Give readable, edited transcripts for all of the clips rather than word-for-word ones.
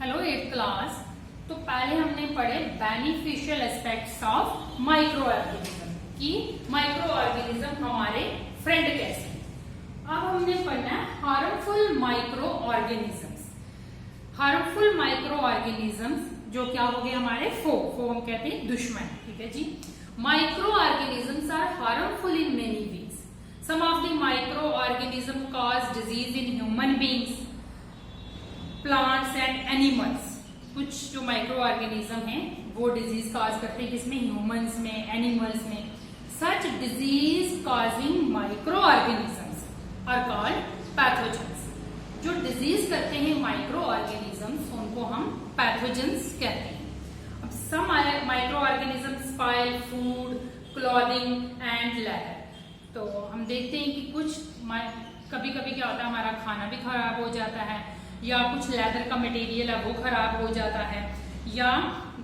Hello 8th class. तो पहले हमने पढ़े beneficial aspects of micro organism कि माइक्रो ऑर्गेनिज्म हमारे फ्रेंड कैसे। अब हमने पढ़ना है harmful micro organisms. Harmful micro organisms जो क्या हो गए हमारे फो हम कहते हैं दुश्मन। ठीक है जी। Micro organisms are harmful in many ways. Some of the micro organism cause disease in human beings, plants and animals. कुछ जो माइक्रो ऑर्गेनिज्म हैं वो डिजीज कॉज करते हैं, किसमें? ह्यूमंस में, एनिमल्स में। Such disease causing micro organisms are called pathogens. जो डिजीज करते हैं माइक्रो ऑर्गेनिजम्स उनको हम पैथोजेंस कहते हैं। अब some micro organisms spoil food, clothing and leather. तो हम देखते हैं कि कुछ कभी कभी क्या होता है, हमारा खाना भी खराब हो जाता है, या कुछ लेदर का मटेरियल है वो खराब हो जाता है, या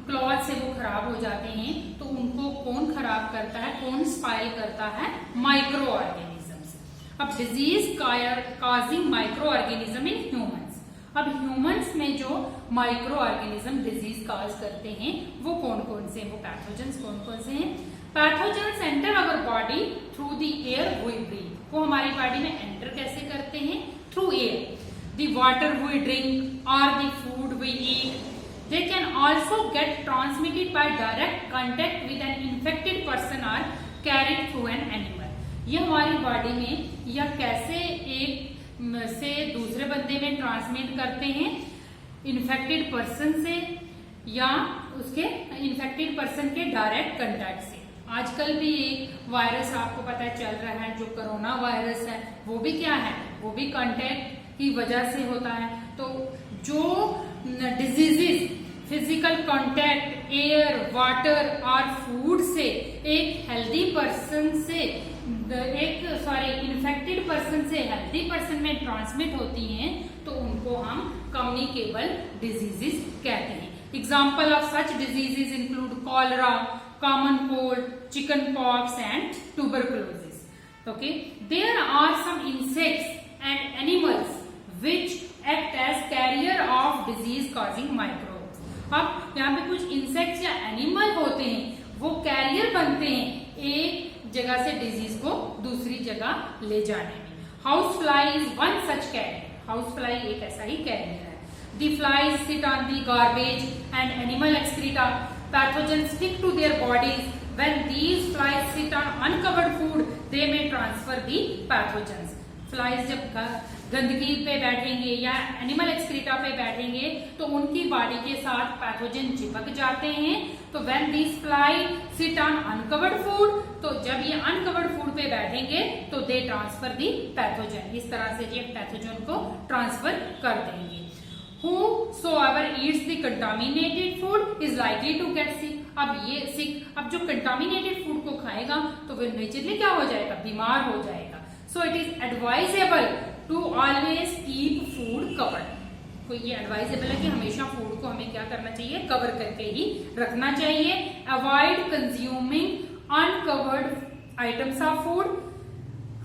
क्लॉथ से वो खराब हो जाते हैं। तो उनको कौन खराब करता है, कौन स्पाइल करता है? Micro organisms. अब disease causing micro organism in humans. अब ह्यूमंस में जो माइक्रो ऑर्गेनिज्म डिजीज कॉज करते हैं वो कौन कौन से हैं? वो पैथोजेंस कौन कौन से हैं? Pathogens enter our body through the air we breathe. वो हमारी बॉडी में एंटर कैसे करते हैं? Through air. The water we drink or the food we eat, they can also get transmitted by direct contact with an infected person or carried through an animal. ये हमारी body में या कैसे एक से दूसरे बंदे में ट्रांसमिट करते हैं? इन्फेक्टेड पर्सन से या उसके इन्फेक्टेड पर्सन के डायरेक्ट कंटेक्ट से। आजकल भी एक वायरस आपको पता चल रहा है जो कोरोना वायरस है, वो भी क्या है? वो भी कांटेक्ट की वजह से होता है। तो जो diseases physical contact air, water और फूड से एक हेल्दी पर्सन से इन्फेक्टेड पर्सन से हेल्दी पर्सन में ट्रांसमिट होती हैं तो उनको हम कम्युनिकेबल डिजीजेस कहते हैं। Example of such diseases include cholera, common cold, chicken pox and tuberculosis. Okay, there are some insects and animals which act as carrier of disease causing microbes. अब यहाँ पे कुछ इंसेक्ट्स या एनिमल होते हैं, वो कैरियर बनते हैं एक जगह से डिजीज को दूसरी जगह ले जाने में। House fly is one such carrier. House fly एक ऐसा ही कैरियर है। The flies sit on the garbage and animal excreta. Pathogens stick to their bodies. When these flies sit on uncovered food, they may transfer the pathogens. Flies जब गंदगी पे बैठेंगे या animal excreta पे बैठेंगे तो उनकी बॉडी के साथ पैथोजन चिपक जाते हैं। तो when this fly sit on uncovered food, तो जब ये अनकवर्ड फूड पे बैठेंगे तो दे ट्रांसफर दी पैथोजन। इस तरह से ये पैथोजन को ट्रांसफर कर देंगे। Whosoever eats the contaminated food is likely to get sick. अब ये सिक, अब जो कंटामिनेटेड फूड को खाएगा तो वो नेचुरली क्या हो जाएगा? बीमार हो जाएगा। So it is advisable to always keep food covered. तो ये एडवाइजेबल है कि हमेशा फूड को हमें क्या करना चाहिए? कवर करके ही रखना चाहिए। Avoid consuming uncovered items of food.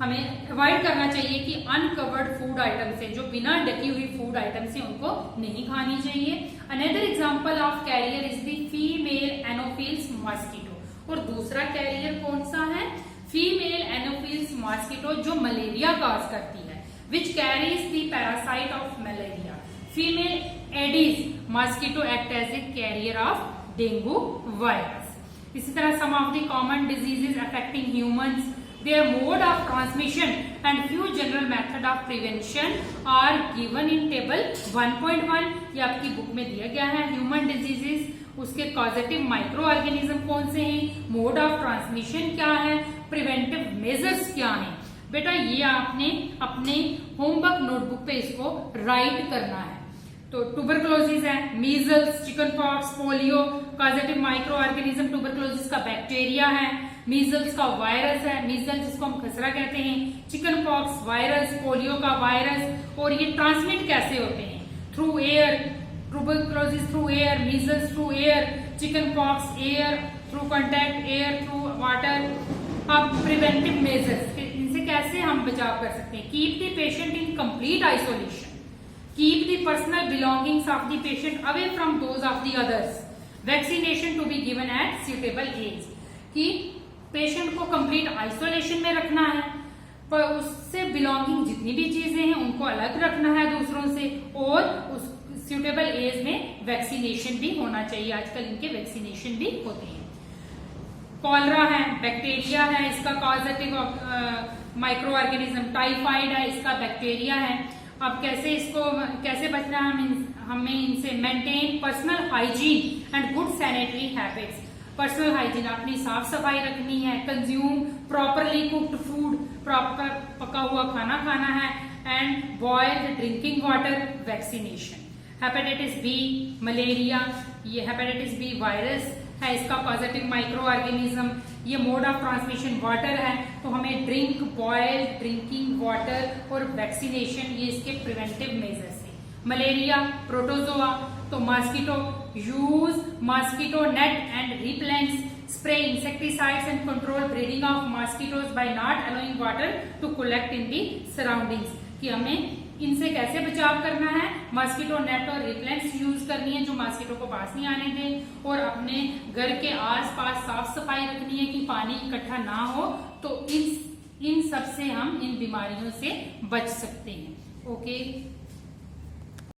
हमें अवॉइड करना चाहिए कि अनकवर्ड फूड आइटम से, जो बिना ढकी हुई फूड आइटम से, उनको नहीं खानी चाहिए। Another example of carrier is the female anopheles mosquito. और दूसरा कैरियर कौन सा है? फीमेल एनोफिल्स मॉस्किटो जो मलेरिया कॉज करती है, which carries the parasite of malaria. Female aedes mosquito act as a carrier of dengue virus. इसी तरह some of the common diseases affecting humans, their mode of transmission and few general method of prevention are given in table 1.1। ये आपकी book में दिया गया है। Human diseases, उसके causative micro organism कौन से हैं, मोड ऑफ ट्रांसमिशन क्या है, प्रिवेंटिव मेजर्स क्या हैं। बेटा ये आपने अपने होमवर्क नोटबुक पे इसको राइट करना है। तो ट्यूबरकुलोसिस है, measles, chicken pox, polio, causative micro organism. Tuberculosis का बैक्टीरिया है, मीजल्स का वायरस है, मीजल्स जिसको हम खसरा कहते हैं, चिकन पॉक्स वायरस, पोलियो का वायरस। और ये ट्रांसमिट कैसे होते हैं? Through air. Tuberculosis through air, measles through air, chicken pox air, through contact air, through water. अब प्रिवेंटिव मेजर्स, इनसे कैसे हम बचाव कर सकते हैं? Keep the patient in complete isolation. Keep the personal belongings of the patient away from those of the others, vaccination to be given at suitable age, कि patient को कंप्लीट आइसोलेशन में रखना है, पर उससे बिलोंगिंग जितनी भी चीजें हैं उनको अलग रखना है दूसरों से, और उस सुटेबल एज में वैक्सीनेशन भी होना चाहिए। आजकल इनके वैक्सीनेशन भी होते हैं। कॉलरा है, बैक्टीरिया है, इसका कॉजेटिव माइक्रो ऑर्गेनिज्म, टाइफाइड है, इसका बैक्टीरिया है। अब कैसे बचना है हमें इनसे? Maintain personal hygiene and good sanitary habits. Personal hygiene, अपनी साफ सफाई रखनी है। Consume properly cooked food, proper पका हुआ खाना खाना है। And boiled drinking water. Vaccination. Hepatitis B, malaria, ये हेपेटाइटिस बी वायरस है, इसका पॉजिटिव माइक्रो ऑर्गेनिज्म, ये मोड ऑफ ट्रांसमिशन वाटर है, तो हमें ड्रिंक बॉइल्ड ड्रिंकिंग वाटर और वैक्सीनेशन, ये इसके प्रिवेंटिव मेजर्स है। मलेरिया, प्रोटोजोआ, तो mosquito, use mosquito net and repellents, spray insecticides and control breeding of mosquitoes by not allowing water to collect in the surroundings, कि हमें इनसे कैसे बचाव करना है? मॉस्किटो नेट और रिपेलेंट्स यूज करनी है जो मॉस्किटो को पास नहीं आने दें, और अपने घर के आसपास साफ सफाई रखनी है कि पानी इकट्ठा ना हो, तो इन सब से हम इन बीमारियों से बच सकते हैं। ओके।